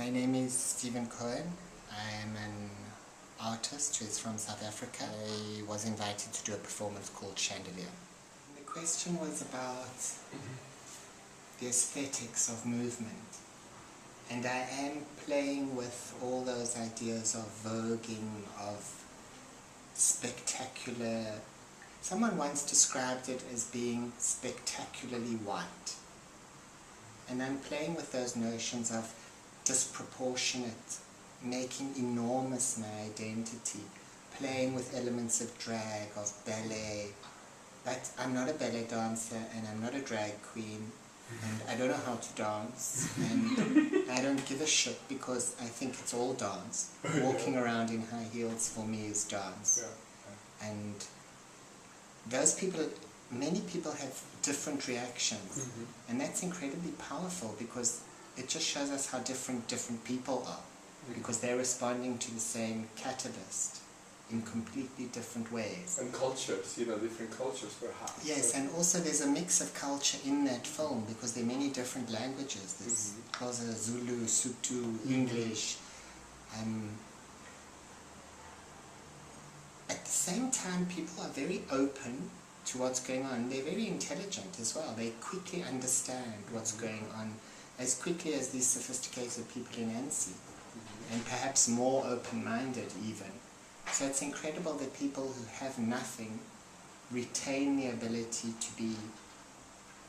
My name is Steven Cohen. I am an artist who is from South Africa. I was invited to do a performance called Chandelier. The question was about the aesthetics of movement. And I am playing with all those ideas of voguing, of spectacular. Someone once described it as being spectacularly white. And I'm playing with those notions of disproportionate, making enormous my identity, playing with elements of drag, of ballet. But I'm not a ballet dancer and I'm not a drag queen and I don't know how to dance and I don't give a shit because I think it's all dance. Walking around in high heels for me is dance. And those people, many people have different reactions and that's incredibly powerful because it just shows us how different people are because they're responding to the same catalyst in completely different ways. And cultures, you know, different cultures perhaps. Yes, and also there's a mix of culture in that film because there are many different languages. There's Xhosa, Zulu, Sotho, English. At the same time, people are very open to what's going on. They're very intelligent as well. They quickly understand what's going on, as quickly as these sophisticated people in Annecy, and perhaps more open-minded even. So it's incredible that people who have nothing retain the ability to be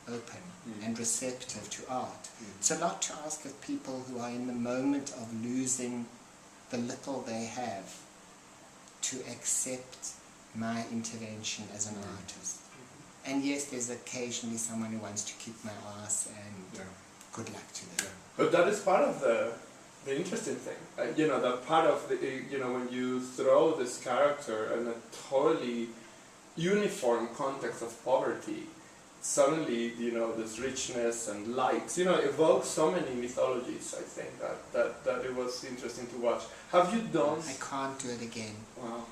open and receptive to art. It's a lot to ask of people who are in the moment of losing the little they have to accept my intervention as an artist. And yes, there's occasionally someone who wants to kick my ass and good luck to them. But that is part of the interesting thing. You know, that part of the, you know, when you throw this character in a totally uniform context of poverty, suddenly, you know, this richness and lights, you know, evokes so many mythologies, I think, that it was interesting to watch. Have you done... I can't do it again. Wow.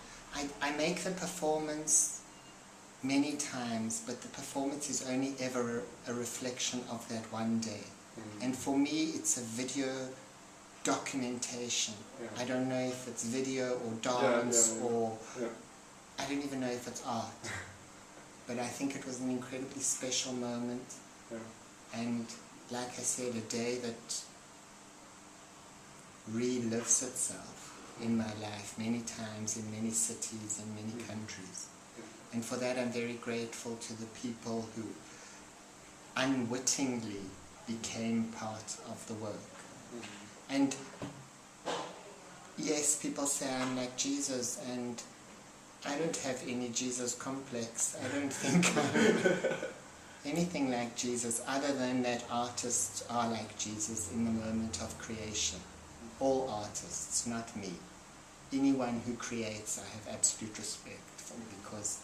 I make the performance many times, but the performance is only ever a reflection of that one day. And for me, it's a video documentation. I don't know if it's video or dance or... I don't even know if it's art. But I think it was an incredibly special moment. And like I said, a day that relives itself in my life many times in many cities and many countries. And for that I'm very grateful to the people who unwittingly became part of the work. And yes, people say I'm like Jesus, and I don't have any Jesus complex. I don't think I'm anything like Jesus, other than that artists are like Jesus in the moment of creation. All artists, not me. Anyone who creates, I have absolute respect for, because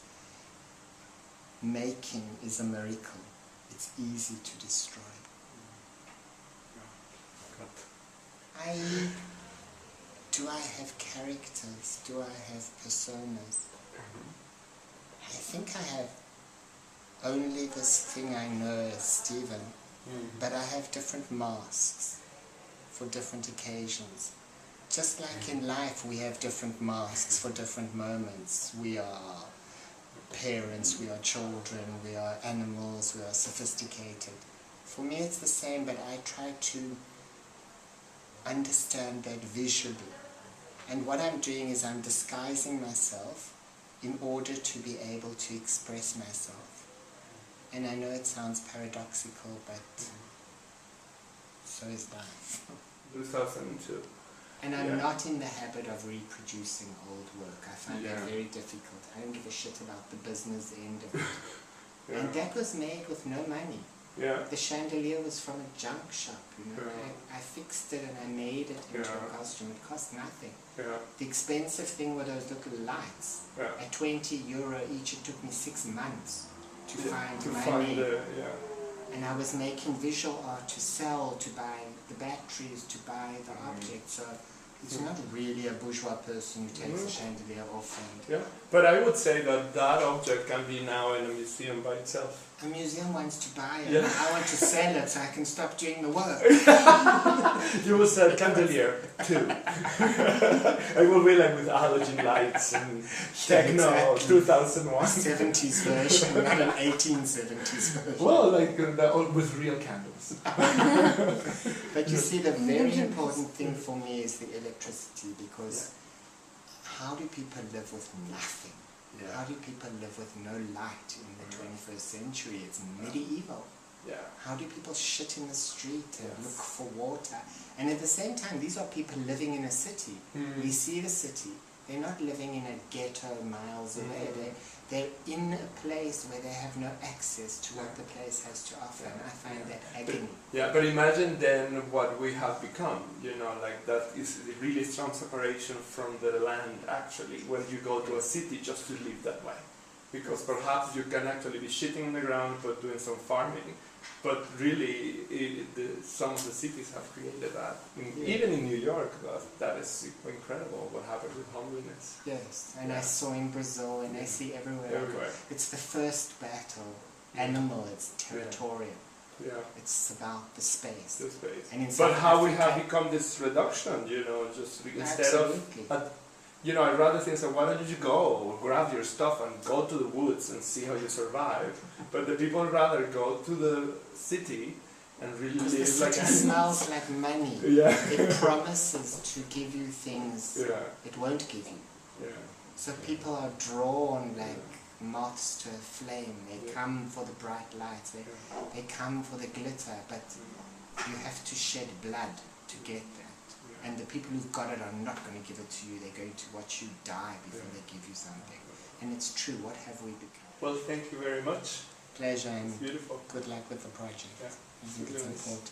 making is a miracle. It's easy to destroy. Do I have characters? Do I have personas? I think I have only this thing I know as Steven, but I have different masks for different occasions. Just like in life we have different masks for different moments. We are parents, we are children, we are animals, we are sophisticated. For me it's the same, but I try to understand that visually. And what I'm doing is I'm disguising myself in order to be able to express myself. And I know it sounds paradoxical, but so is life. 2002. And I'm not in the habit of reproducing old work. I find that very difficult. I don't give a shit about the business end of it. And that was made with no money. The chandelier was from a junk shop, you know. I fixed it and I made it into a costume. It cost nothing. The expensive thing were those little lights. At €20 each, it took me 6 months to find my name. And I was making visual art to sell, to buy the batteries, to buy the objects. So it's not really a bourgeois person who takes a chandelier off. And but I would say that that object can be now in a museum by itself. a museum wants to buy it. Yeah. I want to sell it so I can stop doing the work. You will sell Chandelier too. I will be like with halogen lights and techno, exactly. 2001. 70s version, not an 1870s version. Well, like with real candles. But you see, the very important thing for me is the electricity, because how do people live with nothing? Yeah. How do people live with no light in the 21st century? It's medieval. Yeah. How do people shit in the street and Yes. look for water? And at the same time, these are people living in a city. We see the city. They're not living in a ghetto miles away. They're in a place where they have no access to what the place has to offer. And I find that agony. Yeah, but imagine then what we have become, you know, like that is a really strong separation from the land actually, when you go to a city just to live that way. Because perhaps you can actually be shitting on the ground but doing some farming, but really some of the cities have created that. Even in New York, that is incredible what happened with homelessness. Yes, and I saw in Brazil, and I see everywhere. Everywhere. It's the first battle. Animal, it's territorial. Yeah. It's about the space. The space. And in But South how we Africa- have become this reduction, you know, just instead Absolutely. of, you know, I'd rather think, so why don't you go, grab your stuff and go to the woods and see how you survive? But the people rather go to the city and really Because the live like city smells like money. Yeah. It promises to give you things Yeah. it won't give you. Yeah. So people are drawn like moths to a flame. They come for the bright lights. They come for the glitter. But you have to shed blood to get that. And the people who've got it are not going to give it to you. They're going to watch you die before they give you something. And it's true. What have we become? Well, thank you very much. Pleasure, and Beautiful. good luck with the project. Yeah. I think it's important.